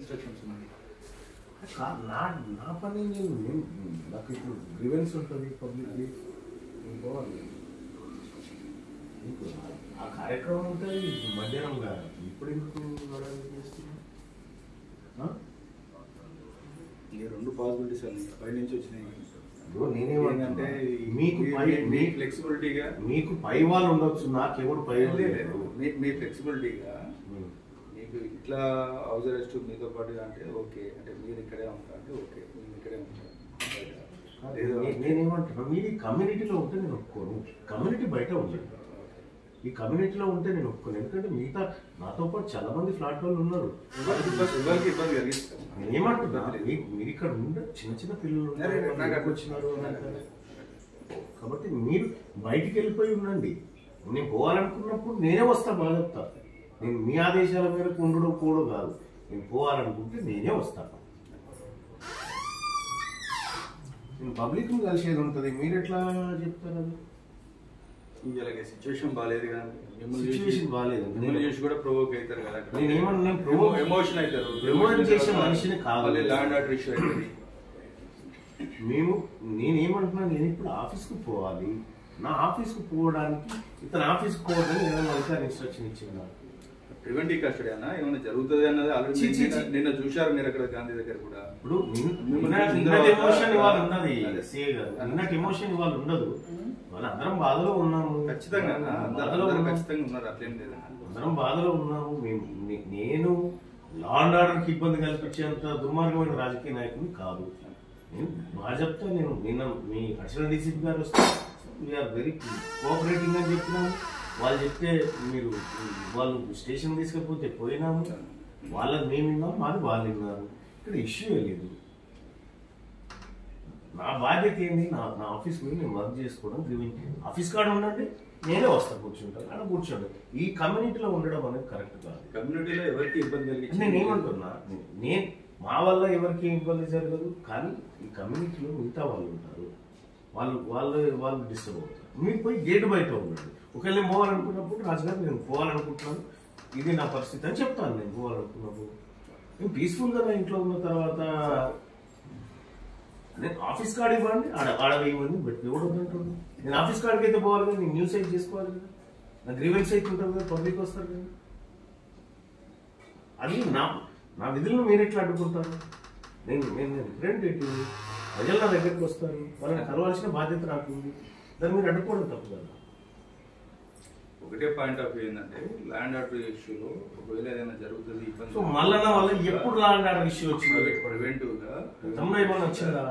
Instructions ఉన్నాయి. నా పని నాకు ఇప్పుడు గ్రీవెన్స్ ఉంటుంది పబ్లిక్లీ పోవాలి. ఆ కార్యక్రమం ఉంటుంది మధ్యాహ్నం కాదు. ఇప్పుడు ఎందుకు చేస్తున్నా? ఈ రెండు పాసిబిలిటీస్ అన్ని పై నుంచి వచ్చినాయి. నేనేమంటే మీకు ఫ్లెక్సిబిలిటీగా మీకు పై వాళ్ళు ఉండొచ్చు, నాకెవరు పై లేదు. మీ ఫ్లెక్సిబిలిటీగా మీకు ఇట్లా హౌస్ అరెస్ట్ మీతో పాటు అంటే ఓకే, అంటే మీరు ఇక్కడే ఉంటారు అంటే ఓకే, మేము ఇక్కడే ఉంటాం. నేనేమంటున్నా, మీరు కమ్యూనిటీలో ఉంటే నేను ఒప్పుకోను. కమ్యూనిటీ బయట ఉండదు. ఈ కమ్యూనిటీలో ఉంటే నేను ఒప్పుకోను. ఎందుకంటే మిగతా నాతో పాటు చాలా మంది ఫ్లాట్ వాళ్ళు ఉన్నారు. ఇబ్బంది కలిగిస్తాం. నేనేమంటున్నా, మీరు ఇక్కడ ఉండే చిన్న చిన్న పిల్లలు వచ్చినారు కాబట్టి మీరు బయటికి వెళ్ళిపోయి ఉండండి. నేను పోవాలనుకున్నప్పుడు నేనే వస్తా, బాగా చెప్తా. నేను మీ ఆదేశాల మేరకు ఉండడం కూడా కాదు. నేను పోవాలనుకుంటే నేనే వస్తాను. నేను పబ్లిక్ కలిసేది ఉంటుంది. మీరు ఎట్లా చెప్తారు? ఇలాగే సిచ్యువేషన్ బాగాలేదు కానీ సిచ్యువేషన్ బాగాలేదు, మిమ్మల్ని చూసి కూడా ప్రొవోక్ అవుతారు కదా. నేను ఏమన్నా ఎమోషన్ అవుతారు. ప్రమోట్ చేసే మనిషిని కాదు. ల్యాండ్ ఆర్డర్ ఇష్యూ అవుతుంది. నేనేమంటున్నా, నేను ఇప్పుడు ఆఫీస్కి పోవాలి. నా ఆఫీస్కి పోవడానికి ఇతను ఆఫీస్కి పోవద్దని ఏదైనా అధికారి ఇన్స్ట్రక్షన్ ఇచ్చిందా? ప్రివెంటివ్ కస్టడీ అన్న ఏమైనా జరుగుతుంది అన్నది ఆల్రెడీ నిన్న చూశారు మీరు అక్కడ గాంధీ దగ్గర కూడా. ఇప్పుడు నిన్నటి ఎమోషన్ ఇవాళ ఉన్నది. నిన్నటి ఎమోషన్ ఇవాళ ఉండదు. వాళ్ళ అందరం బాధలో ఉన్నాము. ఖచ్చితంగా ఖచ్చితంగా ఉన్నారు, అట్లేం లేదు. అందరం బాధలో ఉన్నాము. నేను లా అండ్ ఆర్డర్కి ఇబ్బంది కల్పించేంత దుర్మార్గమైన రాజకీయ నాయకుని కాదు. నేను భాజప్తో నిన్న మీ అడిషనల్ డీసీపీ గారు వస్తే వీఆర్ వెరీ కోఆపరేటింగ్ అని చెప్పినాము. వాళ్ళు చెప్తే వాళ్ళు స్టేషన్ తీసుకపోతే పోయినాము. వాళ్ళది మేము విన్నాము, మాది వాళ్ళు విన్నారు. ఇక్కడ ఇష్యూ లేదు. నా బాధ్యత ఏంది? నా ఆఫీస్ పోయి నేను వర్క్ చేసుకోవడం. ఆఫీస్ కాడ ఉండండి, నేనే వస్తాను, కూర్చుంటాను. అక్కడ కూర్చోండి. ఈ కమ్యూనిటీలో ఉండడం అనేది కరెక్ట్ కాదు. కమ్యూనిటీలో ఎవరికి ఇబ్బంది కలిగి నేను ఏమంటున్నా, మా వల్ల ఎవరికి ఇబ్బంది జరగదు. కానీ ఈ కమ్యూనిటీలో మిగతా వాళ్ళు ఉంటారు. వాళ్ళు డిస్టర్బ్ అవుతారు. మీరు పోయి గేటు బయట ఉండండి. ఒకవేళ నేను పోవాలనుకున్నప్పుడు, రాజుగారు నేను పోవాలనుకుంటున్నాను, ఇది నా పరిస్థితి అని చెప్తాను. నేను పోవాలనుకున్నప్పుడు నేను పీస్ఫుల్గా నా ఇంట్లో ఉన్న తర్వాత నేను ఆఫీస్ కార్డు ఇవ్వండి, ఆడవేయమని బట్ ఎవడు వద్దంటాడు. నేను ఆఫీస్ కార్డుకి అయితే పోవాలి కదా, నేను న్యూస్ అయితే చేసుకోవాలి కదా, నా గ్రీవెన్స్ అయితే ఉంటుంది కదా, పబ్లిక్ వస్తారు కదా. అది నా విధులను మీరు ఎట్లా అడ్డుకుంటారు? నేను రిప్రజెంటేటివ్, ప్రజలు నా దగ్గరికి వస్తారు, వాళ్ళని కలవాల్సిన బాధ్యత నాకు ఉంది. దాన్ని మీరు అడ్డుకోవడం తప్పు కదా. ఒకటే పాయింట్ ఆఫ్ వ్యూ ఏంటంటే, ల్యాండ్ ఆర్డర్ ఇష్యూలో ఒకవేళ ఏదైనా జరుగుతుంది ఇబ్బంది. సో మళ్ళా వల్ల ఎప్పుడు ల్యాండ్ ఆర్డర్ ఇష్యూ వచ్చింది? ప్రివెంటివ్ గా ఏమైనా వచ్చిందా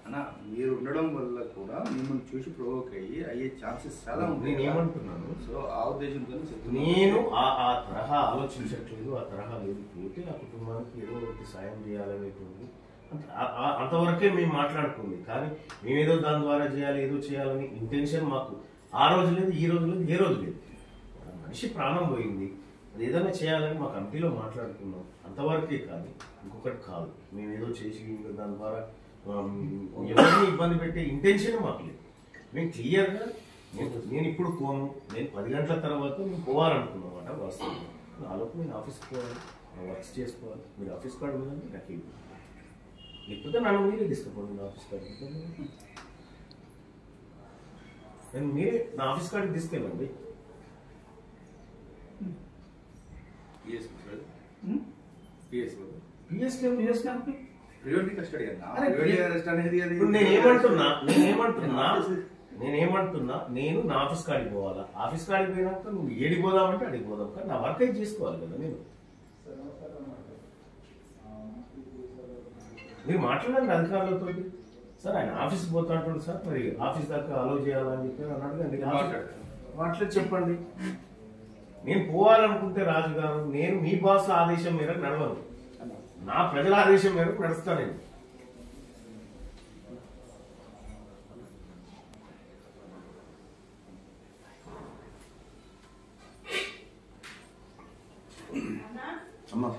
అన్న? మీరు ఉండడం వల్ల కూడా మిమ్మల్ని చూసి ప్రొవోక్ అయ్యే ఛాన్సెస్ చాలా ఉన్నాయి. నేను ఏమంటున్నాను, సో ఆ ఉద్దేశంతో నేను ఆ తరహా ఆలోచించట్లేదు. ఆ తరహా లేదు. పోతే ఆ కుటుంబానికి ఏదో ఒకటి సాయం చేయాలనేటువంటి అంతవరకే మేము మాట్లాడుకుంది. కానీ మేమేదో దాని ద్వారా చేయాలి, ఏదో చేయాలని ఇంటెన్షన్ మాకు ఆ రోజు లేదు, ఈ రోజు లేదు, ఏ రోజు లేదు. మనిషి ప్రాణం పోయింది, అది ఏదైనా చేయాలని మా కమిటీలో మాట్లాడుకున్నాం. అంతవరకే కానీ ఇంకొకటి కాదు. మేమేదో చేసి దాని ద్వారా ఎవరిని ఇబ్బంది పెట్టే ఇంటెన్షన్ మాకు లేదు. మేము క్లియర్గా నేను ఇప్పుడు పోను, నేను 10 గంటల తర్వాత మేము పోవాలనుకున్నాం అన్నమాట. వాస్తవం నాలోపు నేను ఆఫీస్కి పోవాలి, వర్క్స్ చేసుకోవాలి. మీరు ఆఫీస్ కార్డు ఉందండి నాకు ఇవ్వండి, లేకపోతే నన్ను మీరే తీసుకుపోండి నా ఆఫీస్ కార్డు. నేను మీరే నా ఆఫీస్ కార్డుకి తీసుకెళ్ళండి. నేనేమంటున్నా, నేను నా ఆఫీస్ కాడికి పోవాలా? ఆఫీస్ కాడికి పోయినాక నువ్వు ఏడికి పోదామంటే అడిగి పోదాం. కానీ నా వర్క్ అయితే చేసుకోవాలి కదా. మీరు మాట్లాడండి అధికారులతో. సార్ ఆయన ఆఫీస్కి పోతా అంటాడు సార్, మరి ఆఫీస్ దాకా అలో చేయాలని చెప్పి అన్నాడు. మాట్లాడి చెప్పండి. నేను పోవాలనుకుంటే రాజు గారు, నేను మీ బాస్ ఆదేశం మేరకు నడవను, నా ప్రజల ఆదేశం మేరకు నడుస్తాను. నేను అమ్మా